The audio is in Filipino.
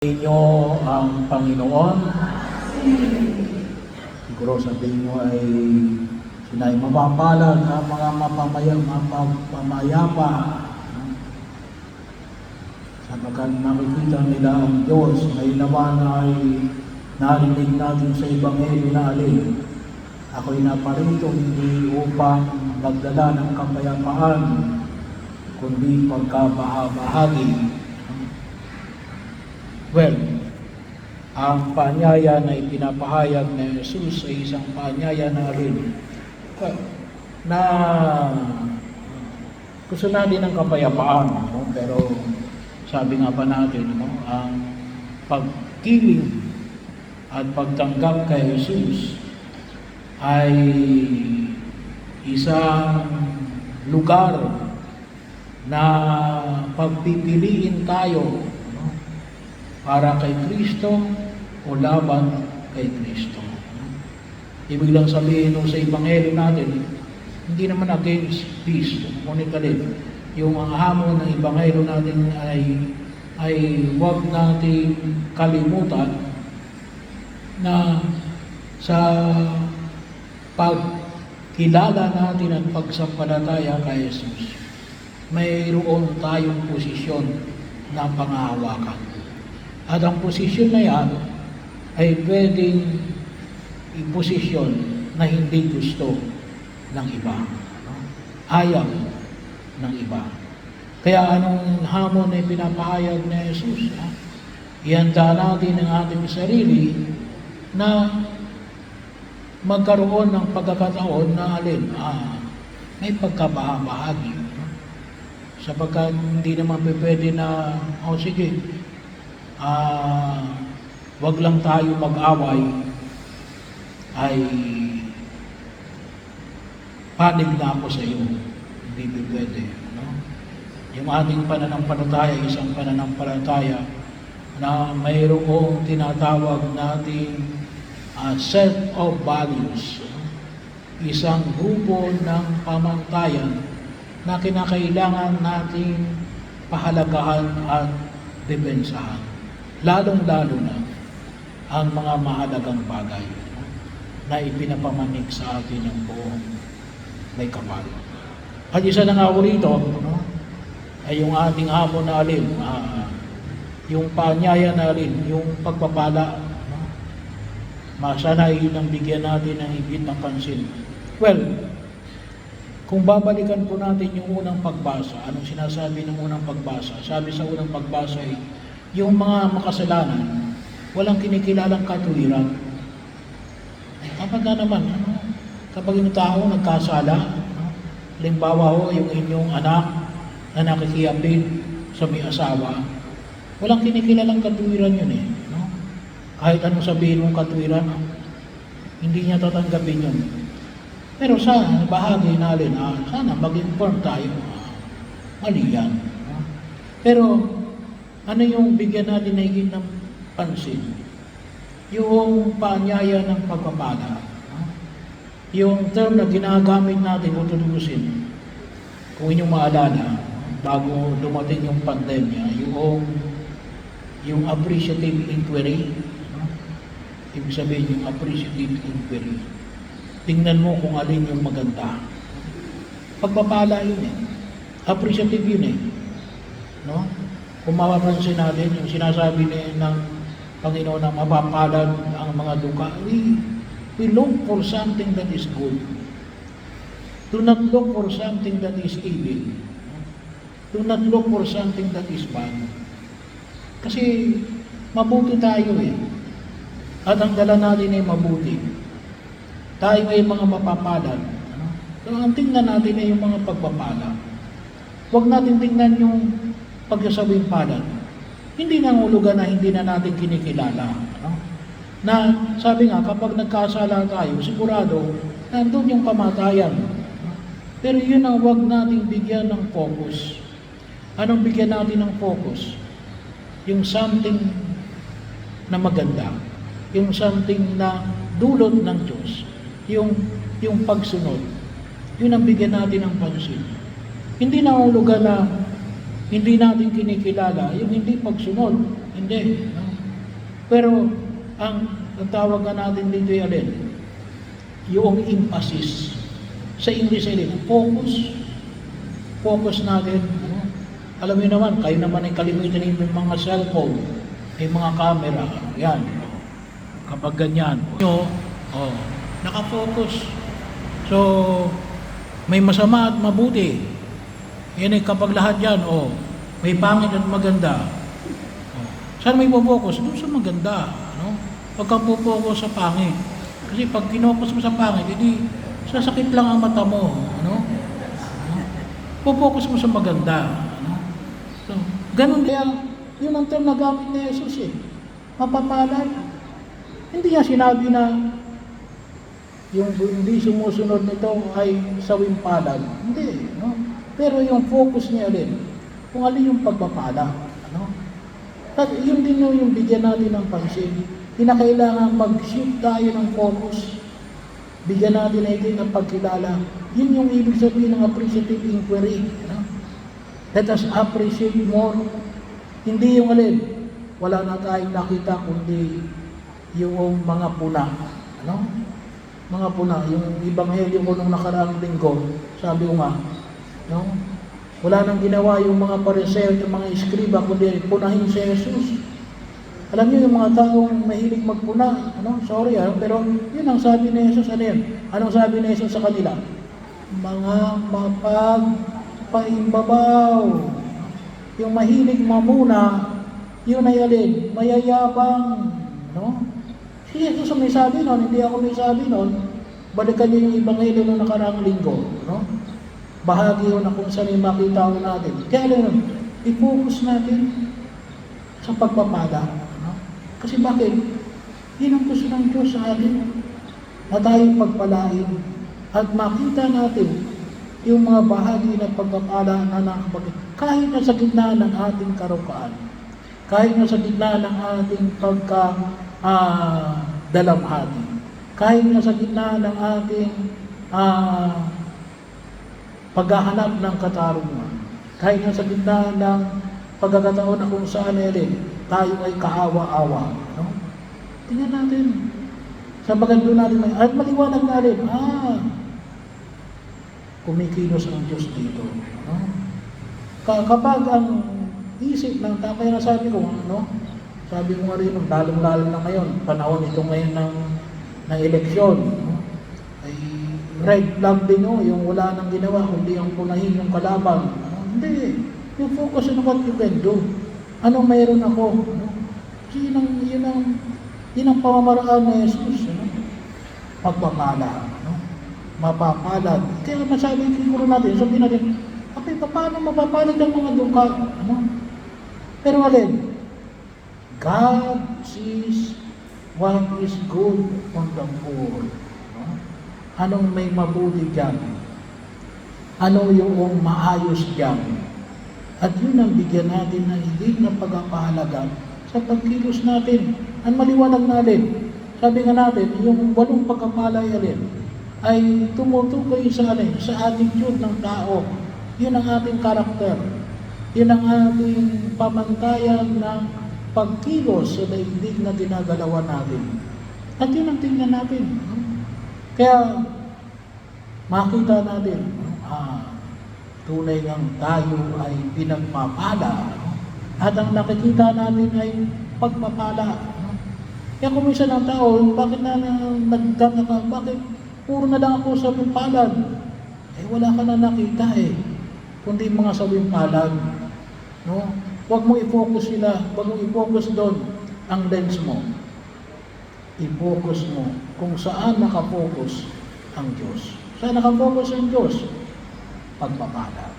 Inyo ang Panginoon. Siguro sabihin nyo ay sila ay mapapalad ang mga mapamayapa sapagkat makikita nila ang Diyos. Ngayon naman ay narinig natin sa Ebanghelyo na alin. Ako'y naparito hindi upang magdala ng kapayapaan, kundi pagkabahagi. Well, ang paanyaya na ipinapahayag na Jesus ay isang paanyaya na rin na gusto natin ng kapayapaan, no? Pero sabi nga pa natin, no? Ang pagkiling at pagtanggap kay Jesus ay isang lugar na pagpipiliin tayo para kay Kristo o laban kay Kristo. Ibig lang sabihin sa Ebanghelyo natin, hindi naman against peace. Ngunit alin, yung mga hamon ng Ebanghelyo natin ay huwag natin kalimutan na sa pagkilala natin at pagsampalataya kay Jesus, mayroon tayong posisyon na pangahawakan. At ang posisyon na yan ay pwedeng i-posisyon na hindi gusto ng iba. Ayaw ng iba. Kaya anong hamon na pinapahayag ni Jesus? Ihanda natin ang ating sarili na magkaroon ng pagkakataon na alin, may pagkabahagi. Sapagkat hindi naman pwede na, sige, wag lang tayo mag-away, ay panig na ako sa iyo. Hindi pwede. No? Yung ating pananampalataya, isang pananampalataya na mayroong tinatawag nating set of values. Isang grupo ng pamantayan na kinakailangan nating pahalagahan at depensahan. Lalong-lalo na ang mga mahalagang bagay na ipinapamanig sa atin ng buong may kapal. At isa na nga rito, no, ay yung ating hamon na alin, yung paanyaya na alin, yung pagpapala. No? Masanay nang bigyan natin ng higit ng pansin. Well, kung babalikan po natin yung unang pagbasa, anong sinasabi ng unang pagbasa? Sabi sa unang pagbasa ay, yung mga makasalanan, walang kinikilalang katuwiran. Kapag naman, kapag yung tao nagkasala, halimbawa ho, yung inyong anak na nakikiyapid sa may asawa, walang kinikilalang katuwiran yun eh. No? Kahit anong sabihin mong katuwiran, hindi niya tatanggapin yun. Pero sa bahagi na alin, sana mag-inform tayo, mali yan. No? Pero, ano yung bigyan natin na higit ng pansin? Yung paanyaya ng pagpapala. Yung term na ginagamit natin o tutusin, kung inyong maalala, bago dumating yung pandemya, yung appreciative inquiry, ibig sabihin yung appreciative inquiry. Tingnan mo kung alin yung maganda. Pagpapala yun eh. Appreciative yun eh. No? Kung mapapansin natin, yung sinasabi ng Panginoon na mapapalad ang mga duka, we look for something that is good. Do not look for something that is evil. Do not look for something that is bad. Kasi mabuti tayo eh. At ang dala natin ay mabuti. Tayo ay mga mapapalad. So ang tingnan natin ay yung mga pagpapala. Huwag natin tingnan yung pagsasabing palad. Hindi nangulugan na hindi na natin kinikilala. No? Na sabi nga, kapag nagkasala tayo, sigurado, nandun yung kamatayan. Pero yun ang huwag nating bigyan ng focus. Anong bigyan natin ng focus? Yung something na maganda. Yung something na dulot ng Diyos. Yung pagsunod. Yun ang bigyan natin ng pansin. Hindi nangulugan na hindi natin kinikilala yung hindi pagsunod. Hindi. No? Pero ang tawag nga natin dito ay alin? Yung emphasis. Sa English ay alin? Focus. Focus natin. Ano? Alam niyo naman, kayo naman ay kalimitan yung mga cellphone, yung mga camera. Yan. Kapag ganyan. Nakafocus. So, may masama at mabuti. Yan ay kapag lahat yan, may pangit at maganda. Saan may focus? Doon sa maganda. Ano? Huwag kang focus sa pangit. Kasi pag kinokus mo sa pangit, hindi sasakit lang ang mata mo. Ano? Focus mo sa maganda. Ano? So, ganun kaya, yun ang term na gamit ni Jesus eh. Mapapalad. Hindi niya sinabi na yung hindi sumusunod nito ay sawing palad. Hindi. No? Pero yung focus niya rin, kung alin yung pagpapala. Ano? At yun din yung bigyan natin ng pansin. Kinakailangan mag-shift tayo ng focus. Bigyan natin na ito ng pagkilala. Yun yung ibig sabihin ng appreciative inquiry. No? Let us appreciate more. Hindi yung alin. Wala na tayong nakita kundi yung mga puna. Ano? Mga puna. Yung ebanghelyo ko nung nakaraang linggo, sabi ko nga, no? Wala nang ginawa yung mga pariseo, yung mga iskriba, kundi punahin si Jesus. Alam niyo yung mga taong mahilig magpuna, sorry pero yun ang sabi ni Jesus, ano yan? Anong sabi ni Jesus sa kanila? Mga mapagpaimbabaw. Yung mahilig mamuna, yun ay alin, mayayabang. No? Si Jesus ang may sabi nun, hindi ako may sabi nun. Balikan niyo yung ebanghelyo nung nakaraang linggo. No? Bahagi yun na kung saan yung makita ko natin. Kaya alam, i-focus natin sa pagpapala. No? Kasi bakit? Yun ang gusto ng Diyos sa atin. Na tayong pagpalain at makita natin yung mga bahagi ng pagpapala na nakapagin. Kahit na sa gitna ng ating karukaan, kahit na sa gitna ng ating dalamhati, kahit na sa gitna ng ating paghahanap ng katarungan, kahit na sa gitna ng pagkakataon na kung saan tayo ay kaawa-awa. No? Tingnan natin. Sa maganda natin, at maliwanag natin, kumikilos ang Diyos dito. No? Kapag ang isip ng tao, kaya sabi ko, sabi ko nga rin, lalong-lalong na ngayon, panahon ito ngayon ng eleksyon, ay red flag din, yung wala nang ginawa, kundi ang punahin yung kalaban. Hindi. Yung focus on what you can do. Anong mayroon ako? Kasi yun ang pamamaraan ni Jesus. Pagpapala. Mapapalad. Kaya masabi siguro natin, sabihin natin, paano mapapalad ang mga duka? Pero alin? God sees what is good on the poor. Anong may mabuti dyan? Ano yung maayos dyan? At yun ang bigyan natin ng higit na pagpapahalaga sa pagkilos natin. Ang maliwanag natin, sabi nga natin, yung 8 pagkapalay ay tumutukoy sa attitude ng tao. Yun ang ating karakter. Yun ang ating pamantayan ng pagkilos sa daigdig na ginagalawan natin. At yun ang tingnan natin. Kaya, makita natin, tunay ngang tayo ay pinagpapala. At ang nakikita natin ay pagpapala. Kaya kung minsan ang tao, bakit nagdanga ka? Bakit puro na lang ako sa palad? Wala ka na nakita kundi mga sabing palad. No? Huwag mo i-focus sila. Huwag mo i-focus doon ang lens mo. I-focus mo kung saan nakafocus ang Diyos. Saan nakafocus ang Diyos? Pagpapala.